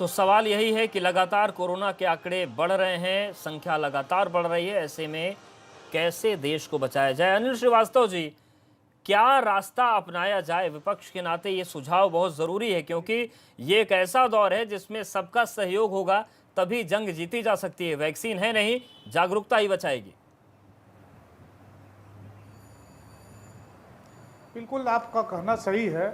तो सवाल यही है कि लगातार कोरोना के आंकड़े बढ़ रहे हैं, संख्या लगातार बढ़ रही है। ऐसे में कैसे देश को बचाया जाए? अनिल श्रीवास्तव जी, क्या रास्ता अपनाया जाए? विपक्ष के नाते ये सुझाव बहुत जरूरी है, क्योंकि ये एक ऐसा दौर है जिसमें सबका सहयोग होगा तभी जंग जीती जा सकती है। वैक्सीन है नहीं, जागरूकता ही बचाएगी। बिल्कुल आपका कहना सही है।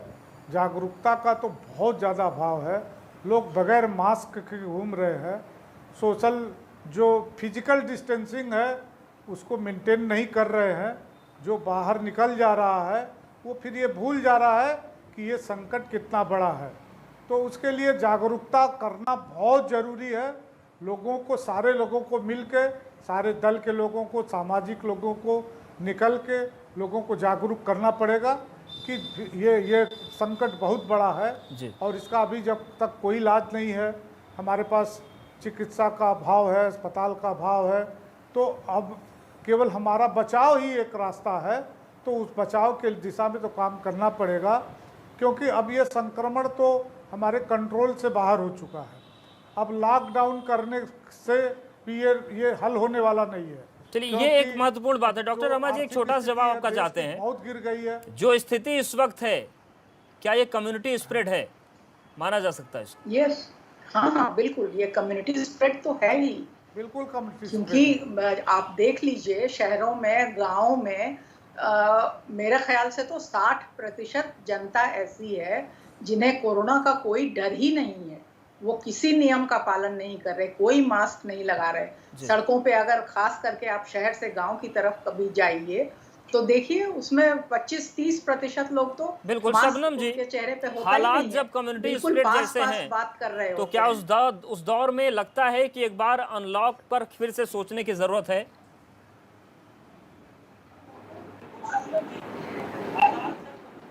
जागरूकता का तो बहुत ज़्यादा अभाव है। लोग बगैर मास्क के घूम रहे हैं। सोशल जो फिजिकल डिस्टेंसिंग है उसको मेंटेन नहीं कर रहे हैं। जो बाहर निकल जा रहा है वो फिर ये भूल जा रहा है कि ये संकट कितना बड़ा है। तो उसके लिए जागरूकता करना बहुत ज़रूरी है। लोगों को, सारे लोगों को मिल के, सारे दल के लोगों को, सामाजिक लोगों को निकल के लोगों को जागरूक करना पड़ेगा कि ये संकट बहुत बड़ा है जी। और इसका अभी जब तक कोई इलाज नहीं है, हमारे पास चिकित्सा का अभाव है, अस्पताल का अभाव है, तो अब केवल हमारा बचाव ही एक रास्ता है। तो उस बचाव के दिशा में तो काम करना पड़ेगा, क्योंकि अब ये संक्रमण तो हमारे कंट्रोल से बाहर हो चुका है। अब लॉकडाउन करने से भी ये हल होने वाला नहीं है। चलिए, ये एक महत्वपूर्ण बात है। डॉक्टर रमा जी, एक छोटा सा जवाब आपका चाहते हैं। बहुत गिर गई है जो स्थिति इस वक्त है, क्या ये कम्युनिटी स्प्रेड है, माना जा सकता है इसको? यस, हाँ, बिल्कुल, ये कम्युनिटी स्प्रेड तो है ही। बिल्कुल कम्युनिटी क्योंकि आप देख लीजिए, शहरों में, गाँव में मेरे ख्याल से तो 60% जनता ऐसी है जिन्हें कोरोना का कोई डर ही नहीं है। वो किसी नियम का पालन नहीं कर रहे, कोई मास्क नहीं लगा रहे। सड़कों पे अगर खास करके आप शहर से गांव की तरफ कभी जाइए तो देखिए, उसमें 25-30% लोग तो बिल्कुल। शबनम जी, के चेहरे पे होता हालात ही नहीं जब कम्युनिटी बिल्कुल स्प्रेड पास जैसे हैं, बात कर रहे तो क्या उस दौर में लगता है कि एक बार अनलॉक पर फिर से सोचने की जरूरत है?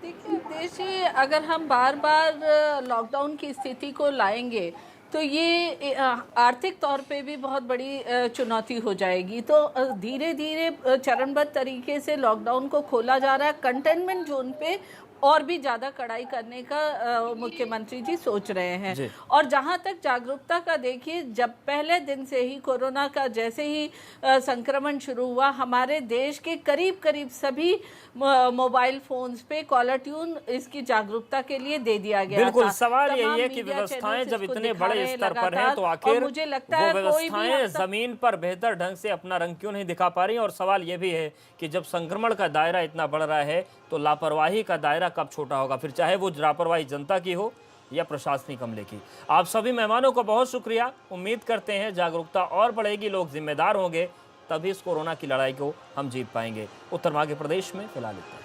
देखिए देश जी, अगर हम बार बार लॉकडाउन की स्थिति को लाएंगे तो ये आर्थिक तौर पे भी बहुत बड़ी चुनौती हो जाएगी। तो धीरे धीरे चरणबद्ध तरीके से लॉकडाउन को खोला जा रहा है। कंटेनमेंट जोन पे और भी ज़्यादा कड़ाई करने का मुख्यमंत्री जी सोच रहे हैं। और जहाँ तक जागरूकता का, देखिए, जब पहले दिन से ही कोरोना का जैसे ही संक्रमण शुरू हुआ, हमारे देश के करीब करीब सभी मोबाइल फोन्स पे कॉलर ट्यून इसकी जागरूकता के लिए दे दिया गया। बिल्कुल। सवाल यही है कि व्यवस्थाएं जब इतने बड़े स्तर पर हैं, तो आखिर मुझे लगता है व्यवस्थाएं जमीन पर बेहतर ढंग से अपना रंग क्यों नहीं दिखा पा रही? और सवाल यह भी है कि जब संक्रमण का दायरा इतना बढ़ रहा है तो लापरवाही का दायरा कब छोटा होगा, फिर चाहे वो लापरवाही जनता की हो या प्रशासनिक अमले की। आप सभी मेहमानों को बहुत शुक्रिया। उम्मीद करते हैं जागरूकता और बढ़ेगी, लोग जिम्मेदार होंगे, तभी इस कोरोना की लड़ाई को हम जीत पाएंगे। उत्तर मध्य प्रदेश में फिलहाल इतना।